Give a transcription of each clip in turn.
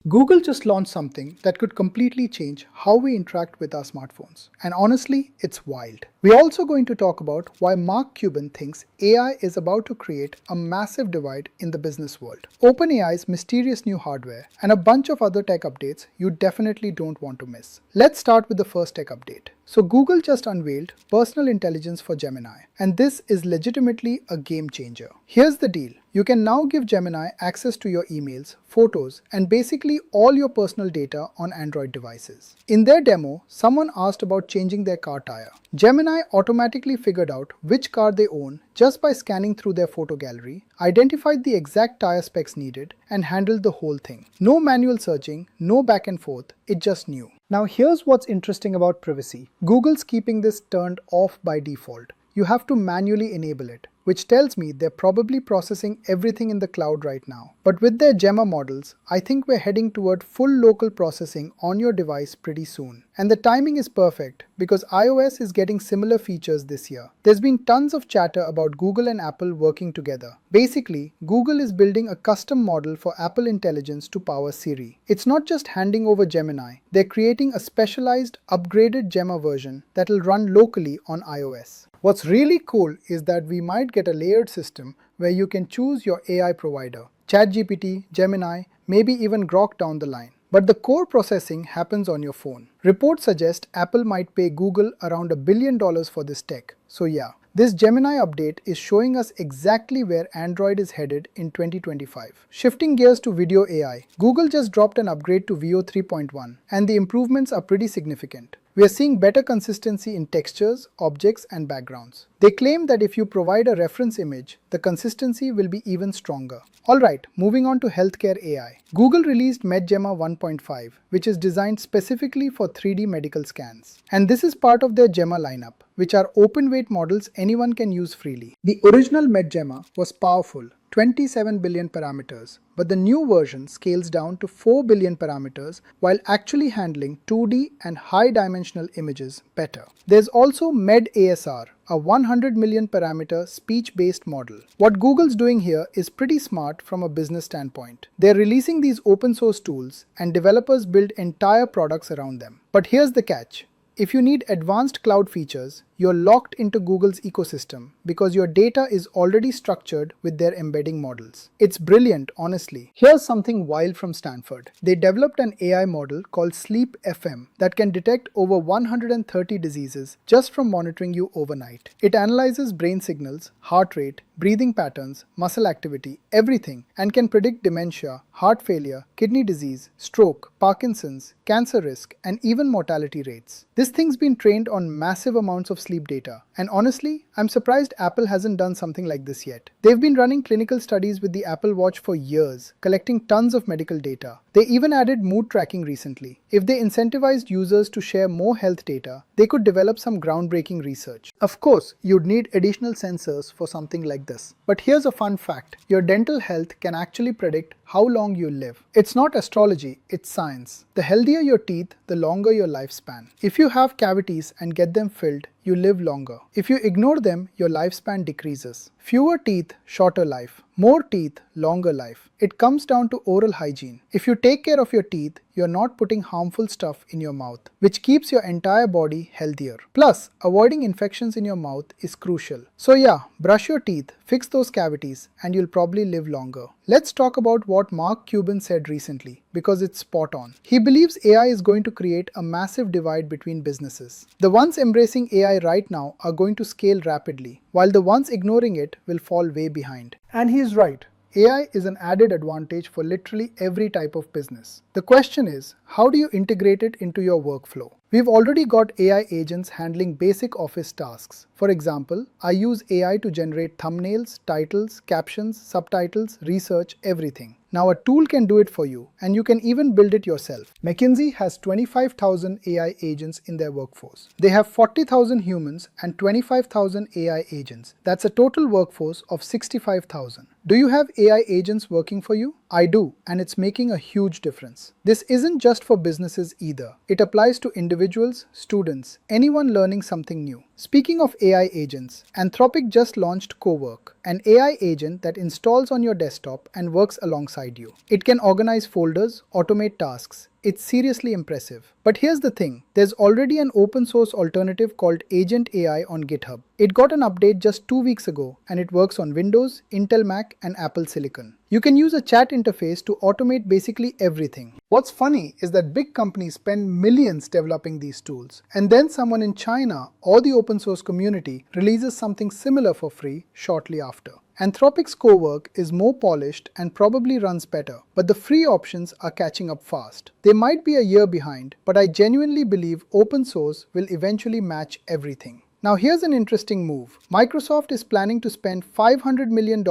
Google just launched something that could completely change how we interact with our smartphones. And honestly, it's wild. We're also going to talk about why Mark Cuban thinks AI is about to create a massive divide in the business world, OpenAI's mysterious new hardware, and a bunch of other tech updates you definitely don't want to miss. Let's start with the first tech update. So Google just unveiled personal intelligence for Gemini, and this is legitimately a game changer. Here's the deal. You can now give Gemini access to your emails, photos, and basically all your personal data on Android devices. In their demo, someone asked about changing their car tire. Gemini automatically figured out which car they own just by scanning through their photo gallery, identified the exact tire specs needed, and handled the whole thing. No manual searching, no back and forth, it just knew. Now here's what's interesting about privacy. Google's keeping this turned off by default. You have to manually enable it, which tells me they're probably processing everything in the cloud right now. But with their Gemma models, I think we're heading toward full local processing on your device pretty soon. And the timing is perfect because iOS is getting similar features this year. There's been tons of chatter about Google and Apple working together. Basically, Google is building a custom model for Apple Intelligence to power Siri. It's not just handing over Gemini, they're creating a specialized, upgraded Gemma version that'll run locally on iOS. What's really cool is that we might get a layered system where you can choose your AI provider, ChatGPT, Gemini, maybe even Grok down the line. But the core processing happens on your phone. Reports suggest Apple might pay Google around $1 billion for this tech. So yeah, this Gemini update is showing us exactly where Android is headed in 2025. Shifting gears to video AI, Google just dropped an upgrade to Veo 3.1, and the improvements are pretty significant. We are seeing better consistency in textures, objects, and backgrounds. They claim that if you provide a reference image, the consistency will be even stronger. Alright, moving on to healthcare AI. Google released MedGemma 1.5, which is designed specifically for 3D medical scans. And this is part of their Gemma lineup, which are open weight models anyone can use freely. The original MedGemma was powerful, 27 billion parameters, but the new version scales down to 4 billion parameters while actually handling 2D and high-dimensional images better. There's also MedASR, a 100 million parameter speech-based model. What Google's doing here is pretty smart from a business standpoint. They're releasing these open source tools and developers build entire products around them. But here's the catch. If you need advanced cloud features, you're locked into Google's ecosystem because your data is already structured with their embedding models. It's brilliant, honestly. Here's something wild from Stanford. They developed an AI model called Sleep FM that can detect over 130 diseases just from monitoring you overnight. It analyzes brain signals, heart rate, breathing patterns, muscle activity, everything, and can predict dementia, heart failure, kidney disease, stroke, Parkinson's, cancer risk, and even mortality rates. This thing's been trained on massive amounts of sleep data, and honestly, I'm surprised Apple hasn't done something like this yet. They've been running clinical studies with the Apple Watch for years, collecting tons of medical data. They even added mood tracking recently. If they incentivized users to share more health data, they could develop some groundbreaking research. Of course, you'd need additional sensors for something like this. But here's a fun fact. Your dental health can actually predict how long you'll live. It's not astrology, it's science. The healthier your teeth, the longer your lifespan. If you have cavities and get them filled, you live longer. If you ignore them, your lifespan decreases. Fewer teeth, shorter life. More teeth, longer life. It comes down to oral hygiene. If you take care of your teeth, you're not putting harmful stuff in your mouth, which keeps your entire body healthier. Plus, avoiding infections in your mouth is crucial. So yeah, brush your teeth, fix those cavities, and you'll probably live longer. Let's talk about what Mark Cuban said recently, because it's spot on. He believes AI is going to create a massive divide between businesses. The ones embracing AI right now are going to scale rapidly, while the ones ignoring it will fall way behind. And he's right. AI is an added advantage for literally every type of business. The question is, how do you integrate it into your workflow? We've already got AI agents handling basic office tasks. For example, I use AI to generate thumbnails, titles, captions, subtitles, research, everything. Now a tool can do it for you, and you can even build it yourself. McKinsey has 25,000 AI agents in their workforce. They have 40,000 humans and 25,000 AI agents. That's a total workforce of 65,000. Do you have AI agents working for you? I do, and it's making a huge difference. This isn't just for businesses either. It applies to individuals, students, anyone learning something new. Speaking of AI agents, Anthropic just launched Cowork, an AI agent that installs on your desktop and works alongside you. It can organize folders, automate tasks. It's seriously impressive. But here's the thing, there's already an open source alternative called Agent AI on GitHub. It got an update just 2 weeks ago and it works on Windows, Intel Mac, and Apple Silicon. You can use a chat interface to automate basically everything. What's funny is that big companies spend millions developing these tools, and then someone in China or the open source community releases something similar for free shortly after. Anthropic's Cowork is more polished and probably runs better, but the free options are catching up fast. They might be a year behind, but I genuinely believe open source will eventually match everything. Now here's an interesting move. Microsoft is planning to spend $500 million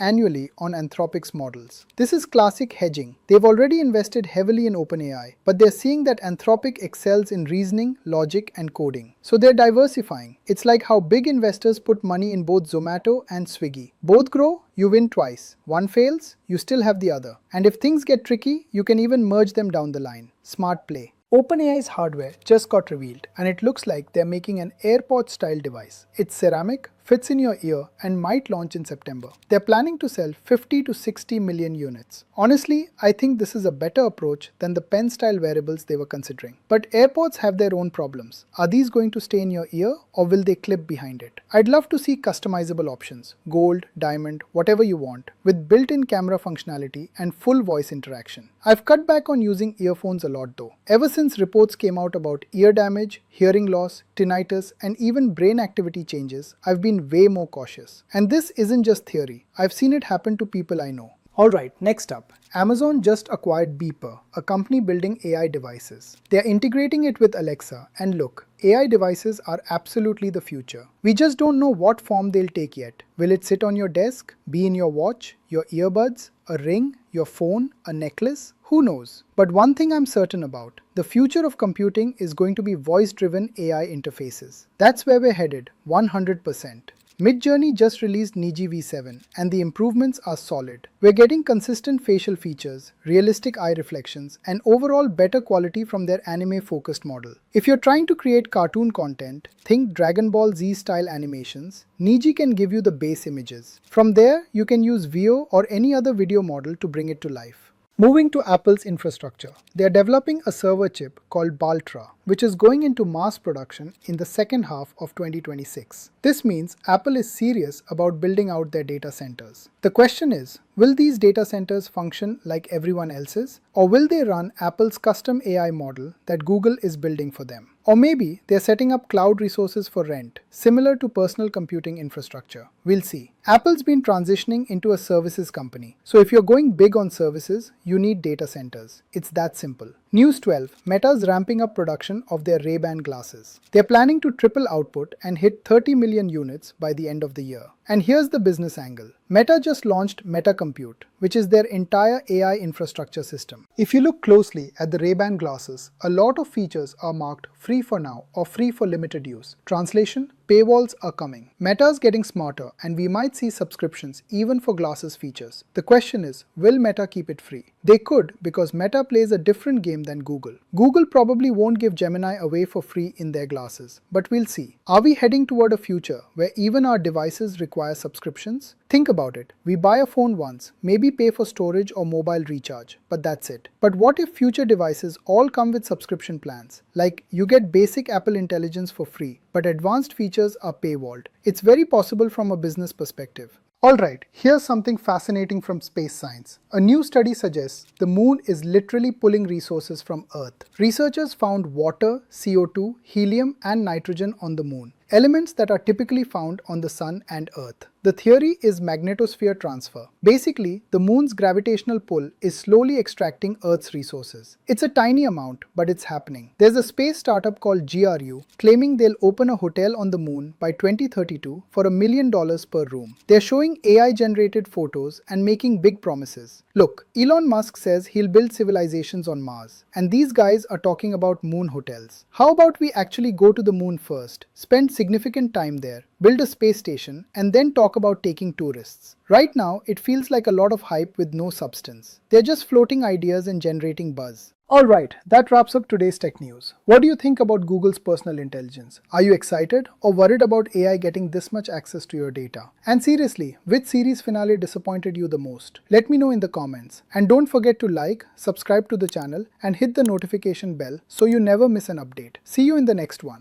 annually on Anthropic's models. This is classic hedging. They've already invested heavily in OpenAI, but they're seeing that Anthropic excels in reasoning, logic, and coding. So they're diversifying. It's like how big investors put money in both Zomato and Swiggy. Both grow, you win twice. One fails, you still have the other. And if things get tricky, you can even merge them down the line. Smart play. OpenAI's hardware just got revealed, and it looks like they're making an AirPod-style device. It's ceramic, fits in your ear, and might launch in September. They're planning to sell 50 to 60 million units. Honestly, I think this is a better approach than the pen-style wearables they were considering. But AirPods have their own problems. Are these going to stay in your ear, or will they clip behind it? I'd love to see customizable options, gold, diamond, whatever you want, with built-in camera functionality and full voice interaction. I've cut back on using earphones a lot though. Ever since reports came out about ear damage, hearing loss, tinnitus, and even brain activity changes, I've been way more cautious. And this isn't just theory. I've seen it happen to people I know. Alright, next up. Amazon just acquired Beeper, a company building AI devices. They're integrating it with Alexa, and look, AI devices are absolutely the future. We just don't know what form they'll take yet. Will it sit on your desk, be in your watch, your earbuds, a ring, your phone, a necklace? Who knows? But one thing I'm certain about, the future of computing is going to be voice-driven AI interfaces. That's where we're headed, 100%. Midjourney just released Niji V7 and the improvements are solid. We're getting consistent facial features, realistic eye reflections, and overall better quality from their anime-focused model. If you're trying to create cartoon content, think Dragon Ball Z style animations, Niji can give you the base images. From there, you can use Veo or any other video model to bring it to life. Moving to Apple's infrastructure, they are developing a server chip called Baltra, which is going into mass production in the second half of 2026. This means Apple is serious about building out their data centers. The question is, will these data centers function like everyone else's, or will they run Apple's custom AI model that Google is building for them? Or maybe they're setting up cloud resources for rent, similar to personal computing infrastructure. We'll see. Apple's been transitioning into a services company. So if you're going big on services, you need data centers. It's that simple. News 12, Meta's ramping up production of their Ray-Ban glasses. They're planning to triple output and hit 30 million units by the end of the year. And here's the business angle. Meta just launched Meta Compute, which is their entire AI infrastructure system. If you look closely at the Ray-Ban glasses, a lot of features are marked free for now or free for limited use. Translation: paywalls are coming. Meta's getting smarter and we might see subscriptions even for glasses features. The question is, will Meta keep it free? They could, because Meta plays a different game than Google. Google probably won't give Gemini away for free in their glasses, but we'll see. Are we heading toward a future where even our devices require subscriptions? Think about it. We buy a phone once, maybe pay for storage or mobile recharge, but that's it. But what if future devices all come with subscription plans? Like you get basic Apple Intelligence for free, but advanced features are paywalled. It's very possible from a business perspective. Alright, here's something fascinating from space science. A new study suggests the moon is literally pulling resources from Earth. Researchers found water, CO2, helium, and nitrogen on the moon, elements that are typically found on the Sun and Earth. The theory is magnetosphere transfer. Basically, the moon's gravitational pull is slowly extracting Earth's resources. It's a tiny amount, but it's happening. There's a space startup called GRU claiming they'll open a hotel on the moon by 2032 for $1 million per room. They're showing AI-generated photos and making big promises. Look, Elon Musk says he'll build civilizations on Mars, and these guys are talking about moon hotels. How about we actually go to the moon first, spend significant time there, build a space station, and then talk about taking tourists. Right now, it feels like a lot of hype with no substance. They're just floating ideas and generating buzz. Alright, that wraps up today's tech news. What do you think about Google's personal intelligence? Are you excited or worried about AI getting this much access to your data? And seriously, which series finale disappointed you the most? Let me know in the comments. And don't forget to like, subscribe to the channel, and hit the notification bell so you never miss an update. See you in the next one.